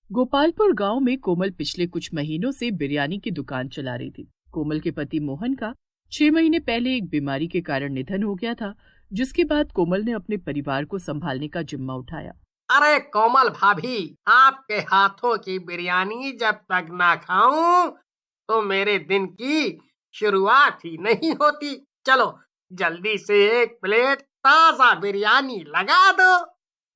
गोपालपुर गांव में कोमल पिछले कुछ महीनों से बिरयानी की दुकान चला रही थी। कोमल के पति मोहन का 6 महीने पहले एक बीमारी के कारण निधन हो गया था, जिसके बाद कोमल ने अपने परिवार को संभालने का जिम्मा उठाया। अरे कोमल भाभी, आपके हाथों की बिरयानी जब तक ना खाऊं तो मेरे दिन की शुरुआत ही नहीं होती। चलो जल्दी से एक प्लेट ताजा बिरयानी लगा दो।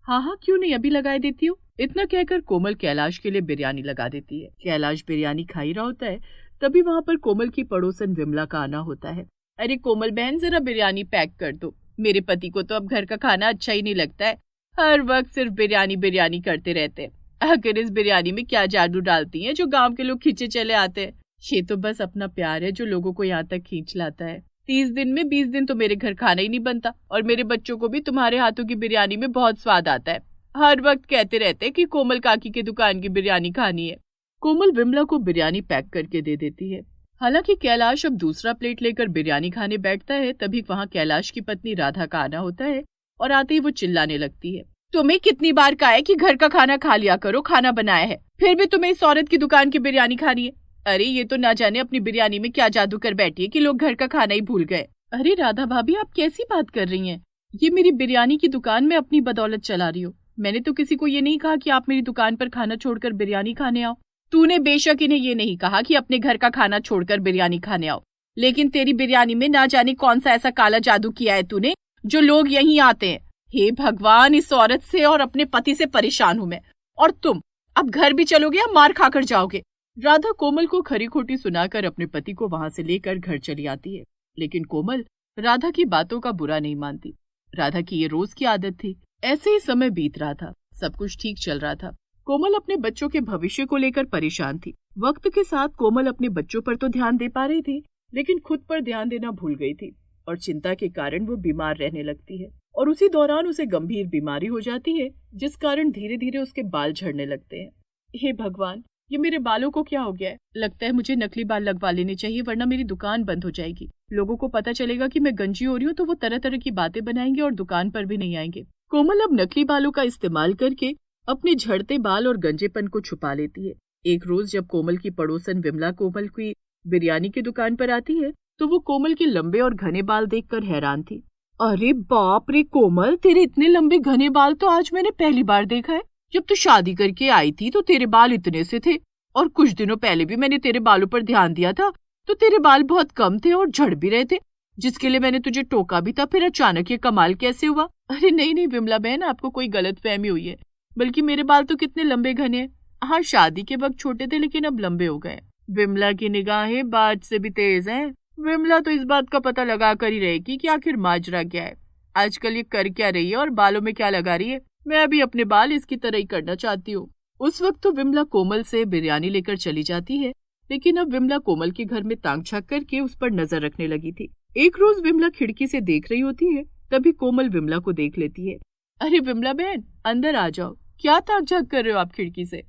हाँ हाँ, क्यों नहीं, अभी लगा देती हूँ। इतना कहकर कोमल कैलाश के लिए बिरयानी लगा देती है। कैलाश बिरयानी खा ही रहा होता है, तभी वहाँ पर कोमल की पड़ोसन विमला का आना होता है। अरे कोमल बहन, जरा बिरयानी पैक कर दो। मेरे पति को तो अब घर का खाना अच्छा ही नहीं लगता है, हर वक्त सिर्फ बिरयानी बिरयानी करते रहते हैं। आखिर इस बिरयानी में क्या जादू डालती हैं जो गाँव के लोग खींचे चले आते हैं। ये तो बस अपना प्यार है जो लोगों को यहाँ तक खींच लाता है। 30 दिन में 20 दिन तो मेरे घर खाना ही नहीं बनता, और मेरे बच्चों को भी तुम्हारे हाथों की बिरयानी में बहुत स्वाद आता है। हर वक्त कहते रहते हैं कि कोमल काकी की दुकान की बिरयानी खानी है। कोमल विमला को बिरयानी पैक करके दे देती है। हालांकि कैलाश अब दूसरा प्लेट लेकर बिरयानी खाने बैठता है, तभी वहाँ कैलाश की पत्नी राधा का आना होता है, और आते ही वो चिल्लाने लगती है। तुम्हें कितनी बार कहा है कि घर का खाना खा लिया करो, खाना बनाया है, फिर भी तुम्हें इस औरत की दुकान की बिरयानी खानी है। अरे ये तो ना जाने अपनी बिरयानी में क्या जादू कर बैठी है कि लोग घर का खाना ही भूल गए। अरे राधा भाभी, आप कैसी बात कर रही हैं? ये मेरी बिरयानी की दुकान में अपनी बदौलत चला रही हूँ। मैंने तो किसी को ये नहीं कहा कि आप मेरी दुकान पर खाना छोड़कर बिरयानी खाने आओ। तूने बेशक इन्हें ये नहीं कहा कि अपने घर का खाना छोड़कर बिरयानी खाने आओ, लेकिन तेरी बिरयानी में ना जाने कौन सा ऐसा काला जादू किया है तूने जो लोग यहीं आते हैं। हे भगवान, इस औरत से और अपने पति से परेशान हूँ मैं। और तुम अब घर भी चलोगे या मार खाकर जाओगे? राधा कोमल को खरी खोटी सुनाकर अपने पति को वहां से लेकर घर चली आती है, लेकिन कोमल राधा की बातों का बुरा नहीं मानती। राधा की ये रोज की आदत थी। ऐसे ही समय बीत रहा था, सब कुछ ठीक चल रहा था। कोमल अपने बच्चों के भविष्य को लेकर परेशान थी। वक्त के साथ कोमल अपने बच्चों पर तो ध्यान दे पा रही थी, लेकिन खुद पर ध्यान देना भूल गई थी, और चिंता के कारण वो बीमार रहने लगती है, और उसी दौरान उसे गंभीर बीमारी हो जाती है, जिस कारण धीरे धीरे उसके बाल झड़ने लगते हैं। हे भगवान, ये मेरे बालों को क्या हो गया है? लगता है मुझे नकली बाल लगवा लेने चाहिए, वरना मेरी दुकान बंद हो जाएगी। लोगों को पता चलेगा कि मैं गंजी हो रही हूँ तो वो तरह तरह की बातें बनाएंगे और दुकान पर भी नहीं आएंगे। कोमल अब नकली बालों का इस्तेमाल करके अपने झड़ते बाल और गंजेपन को छुपा लेती है। एक रोज जब कोमल की पड़ोसन विमला कोमल की बिरयानी की दुकान पर आती है, तो वो कोमल के लंबे और घने बाल देखकर हैरान थी। अरे बाप रे कोमल, तेरे इतने लंबे घने बाल तो आज मैंने पहली बार देखा है। जब तू शादी करके आई थी तो तेरे बाल इतने से थे, और कुछ दिनों पहले भी मैंने तेरे बालों पर ध्यान दिया था तो तेरे बाल बहुत कम थे और झड़ भी रहे थे, जिसके लिए मैंने तुझे टोका भी था। फिर अचानक ये कमाल कैसे हुआ? अरे नहीं नहीं विमला बहन, आपको कोई गलतफहमी हुई है, बल्कि मेरे बाल तो कितने लंबे घने हैं। हाँ, शादी के वक्त छोटे थे लेकिन अब लंबे हो गए। विमला की निगाहें बात से भी तेज हैं। विमला तो इस बात का पता लगा कर ही रहेगी कि आखिर माजरा क्या है, आजकल ये कर क्या रही है और बालों में क्या लगा रही है। मैं भी अपने बाल इसकी तरह ही करना चाहती हूँ। उस वक्त तो विमला कोमल से बिरयानी लेकर चली जाती है, लेकिन अब विमला कोमल के घर में ताक झांक करके उस पर नजर रखने लगी थी। एक रोज विमला खिड़की से देख रही होती है, तभी कोमल विमला को देख लेती है। अरे विमला बहन, अंदर आ जाओ, क्या ताक झांक कर रहे हो आप खिड़की से?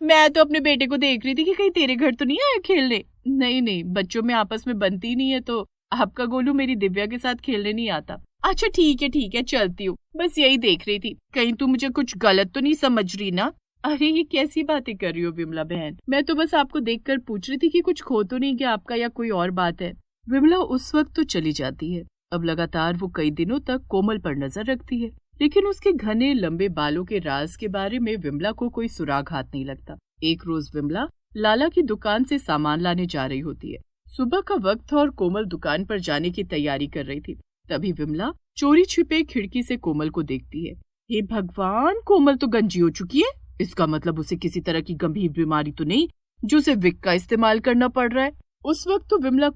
मैं तो अपने बेटे को देख रही थी कि कहीं तेरे घर तो नहीं आया खेलने। नहीं नहीं, बच्चों में आपस में बनती नहीं है, तो आपका गोलू मेरी दिव्या के साथ खेलने नहीं आता। अच्छा ठीक है, चलती हूँ, बस यही देख रही थी, कहीं तू मुझे कुछ गलत तो नहीं समझ रही ना? अरे ये कैसी बातें कर रही हो विमला बहन, मैं तो बस आपको देखकर पूछ रही थी कि कुछ खो तो नहीं गया आपका, या कोई और बात है। विमला उस वक्त तो चली जाती है। अब लगातार वो कई दिनों तक कोमल पर नजर रखती है, लेकिन उसके घने लंबे बालों के राज के बारे में विमला को कोई सुराग हाथ नहीं लगता। एक रोज विमला लाला की दुकान से सामान लाने जा रही होती है। सुबह का वक्त और कोमल दुकान पर जाने की तैयारी कर रही थी, तभी विमला चोरी छिपे खिड़की से कोमल को देखती है। हे भगवान, कोमल तो गंजी हो चुकी है। इसका मतलब उसे किसी तरह की गंभीर बीमारी तो नहीं जो उसे विक का इस्तेमाल करना पड़ रहा है। उस वक्त तो विमला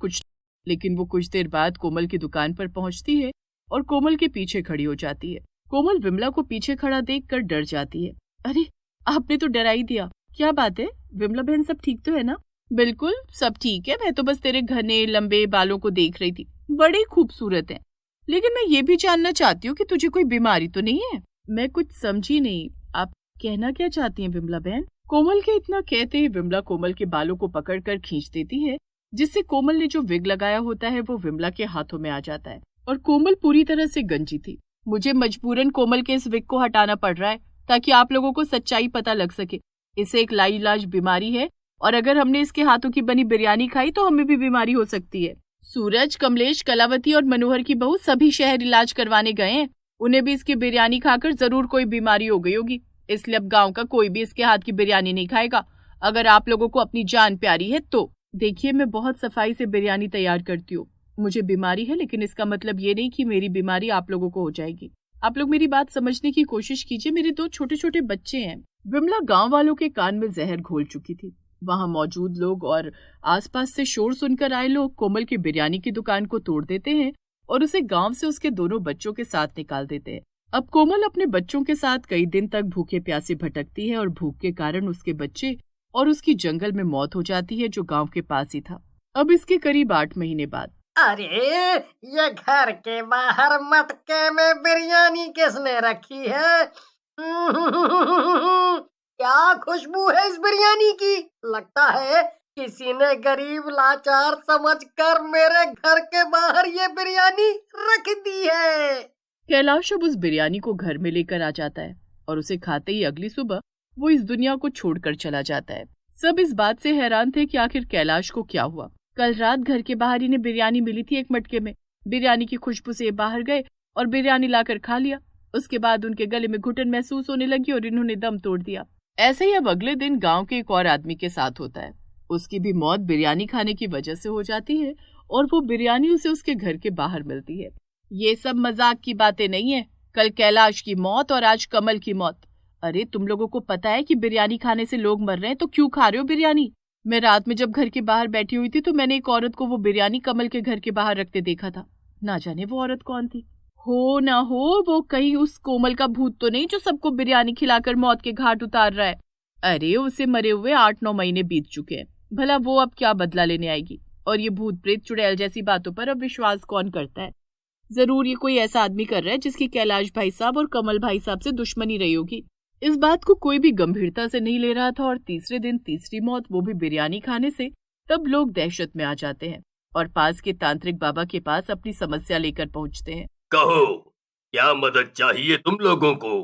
लेकिन वो कुछ देर बाद कोमल की दुकान पर पहुंचती है और कोमल के पीछे खड़ी हो जाती है। कोमल विमला को पीछे खड़ा देखकर डर जाती है। अरे आपने तो डरा ही दिया, क्या बात है विमला बहन, सब ठीक तो है ना? बिल्कुल सब ठीक है, मैं तो बस तेरे घने लंबे बालों को देख रही थी, बड़े खूबसूरत हैं। लेकिन मैं ये भी जानना चाहती हूँ कि तुझे कोई बीमारी तो नहीं है? मैं कुछ समझी नहीं, आप कहना क्या चाहती हैं विमला बहन? कोमल के इतना कहते ही विमला कोमल के बालों को पकड़कर खींच देती है, जिससे कोमल ने जो विग लगाया होता है वो विमला के हाथों में आ जाता है, और कोमल पूरी तरह से गंजी थी। मुझे मजबूरन कोमल के इस विग को हटाना पड़ रहा है ताकि आप लोगों को सच्चाई पता लग सके। इसे एक लाइलाज बीमारी है और अगर हमने इसके हाथों की बनी बिरयानी खाई तो हमें भी बीमारी हो सकती है। सूरज, कमलेश, कलावती और मनोहर की बहू सभी शहर इलाज करवाने गए हैं। उन्हें भी इसकी बिरयानी खाकर जरूर कोई बीमारी हो गई होगी, इसलिए अब गांव का कोई भी इसके हाथ की बिरयानी नहीं खाएगा। अगर आप लोगों को अपनी जान प्यारी है तो। देखिए, मैं बहुत सफाई से बिरयानी तैयार करती हूँ। मुझे बीमारी है, लेकिन इसका मतलब ये नहीं कि मेरी बीमारी आप लोगों को हो जाएगी। आप लोग मेरी बात समझने की कोशिश कीजिए। मेरे 2 छोटे छोटे बच्चे हैं। विमला गांव वालों के कान में जहर घोल चुकी थी। वहां मौजूद लोग और आसपास से शोर सुनकर आए लोग कोमल की बिरयानी की दुकान को तोड़ देते हैं और उसे गांव से उसके दोनों बच्चों के साथ निकाल देते हैं। अब कोमल अपने बच्चों के साथ कई दिन तक भूखे प्यासे भटकती है और भूख के कारण उसके बच्चे और उसकी जंगल में मौत हो जाती है, जो गांव के पास ही था। अब इसके करीब 8 महीने बाद। अरे, ये घर के बाहर मटके में बिरयानी किसने रखी है? क्या खुशबू है इस बिरयानी की। लगता है किसी ने गरीब लाचार समझकर मेरे घर के बाहर ये बिरयानी रख दी है। कैलाश अब उस बिरयानी को घर में लेकर आ जाता है और उसे खाते ही अगली सुबह वो इस दुनिया को छोड़कर चला जाता है। सब इस बात से हैरान थे कि आखिर कैलाश को क्या हुआ। कल रात घर के बाहर इन्हें बिरयानी मिली थी एक मटके में। बिरयानी की खुशबू से बाहर गए और बिरयानी लाकर खा लिया। उसके बाद उनके गले में घुटन महसूस होने लगी और इन्होंने दम तोड़ दिया। ऐसे ही अब अगले दिन गांव के एक और आदमी के साथ होता है। उसकी भी मौत बिरयानी खाने की वजह से हो जाती है और वो बिरयानी उसे उसके घर के बाहर मिलती है। ये सब मजाक की बातें नहीं है। कल कैलाश की मौत और आज कमल की मौत। अरे, तुम लोगों को पता है कि बिरयानी खाने से लोग मर रहे हैं, तो क्यों खा रहे हो बिरयानी? मैं रात में जब घर के बाहर बैठी हुई थी तो मैंने एक औरत को वो बिरयानी कमल के घर के बाहर रखते देखा था। ना जाने वो औरत कौन थी। हो ना हो वो कहीं उस कोमल का भूत तो नहीं जो सबको बिरयानी खिलाकर मौत के घाट उतार रहा है। अरे, उसे मरे हुए 8-9 महीने बीत चुके हैं। भला वो अब क्या बदला लेने आएगी? और ये भूत प्रेत चुड़ैल जैसी बातों पर अब विश्वास कौन करता है? जरूर ये कोई ऐसा आदमी कर रहा है जिसकी कैलाश भाई साहब और कमल भाई साहब से दुश्मनी रही होगी। इस बात को कोई भी गंभीरता से नहीं ले रहा था और तीसरे दिन तीसरी मौत, वो भी बिरयानी खाने से। तब लोग दहशत में आ जाते हैं और पास के तांत्रिक बाबा के पास अपनी समस्या लेकर पहुंचते हैं। कहो, क्या मदद चाहिए तुम लोगों को?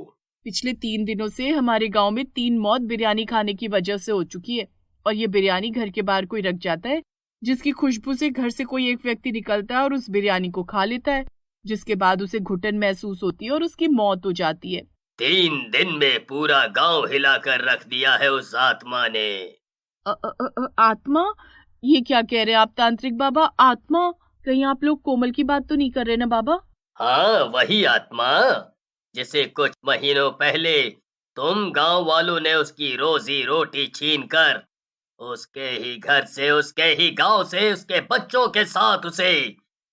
पिछले 3 दिनों से हमारे गांव में 3 मौत बिरयानी खाने की वजह से हो चुकी है और ये बिरयानी घर के बाहर कोई रख जाता है, जिसकी खुशबू से घर से कोई एक व्यक्ति निकलता है और उस बिरयानी को खा लेता है, जिसके बाद उसे घुटन महसूस होती है और उसकी मौत हो जाती है। 3 दिन में पूरा गांव हिलाकर रख दिया है उस आत्मा ने। आत्मा? ये क्या कह रहे हैं आप तांत्रिक बाबा? आत्मा? कहीं आप लोग कोमल की बात तो नहीं कर रहे ना बाबा? हाँ, वही आत्मा जिसे कुछ महीनों पहले तुम गांव वालों ने उसकी रोजी रोटी छीनकर उसके ही घर से, उसके ही गांव से, उसके बच्चों के साथ उसे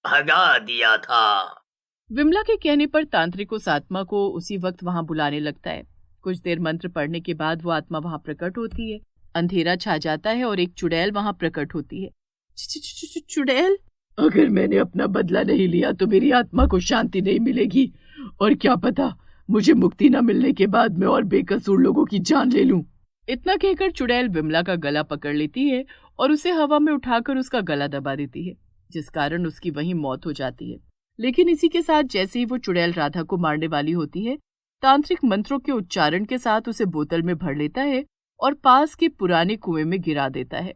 भगा दिया था। विमला के कहने पर तांत्रिक उस आत्मा को उसी वक्त वहां बुलाने लगता है। कुछ देर मंत्र पढ़ने के बाद वो आत्मा वहां प्रकट होती है। अंधेरा छा जाता है और एक चुड़ैल वहां प्रकट होती है। चुड़ैल? अगर मैंने अपना बदला नहीं लिया तो मेरी आत्मा को शांति नहीं मिलेगी और क्या पता मुझे मुक्ति न मिलने के बाद मैं और बेकसूर लोगों की जान ले लूं। इतना कहकर चुड़ैल विमला का गला पकड़ लेती है और उसे हवा में उठाकर उसका गला दबा देती है, जिस कारण उसकी वहीं मौत हो जाती है। लेकिन इसी के साथ जैसे ही वो चुड़ैल राधा को मारने वाली होती है, तांत्रिक मंत्रों के उच्चारण के साथ उसे बोतल में भर लेता है और पास के पुराने कुएं में गिरा देता है।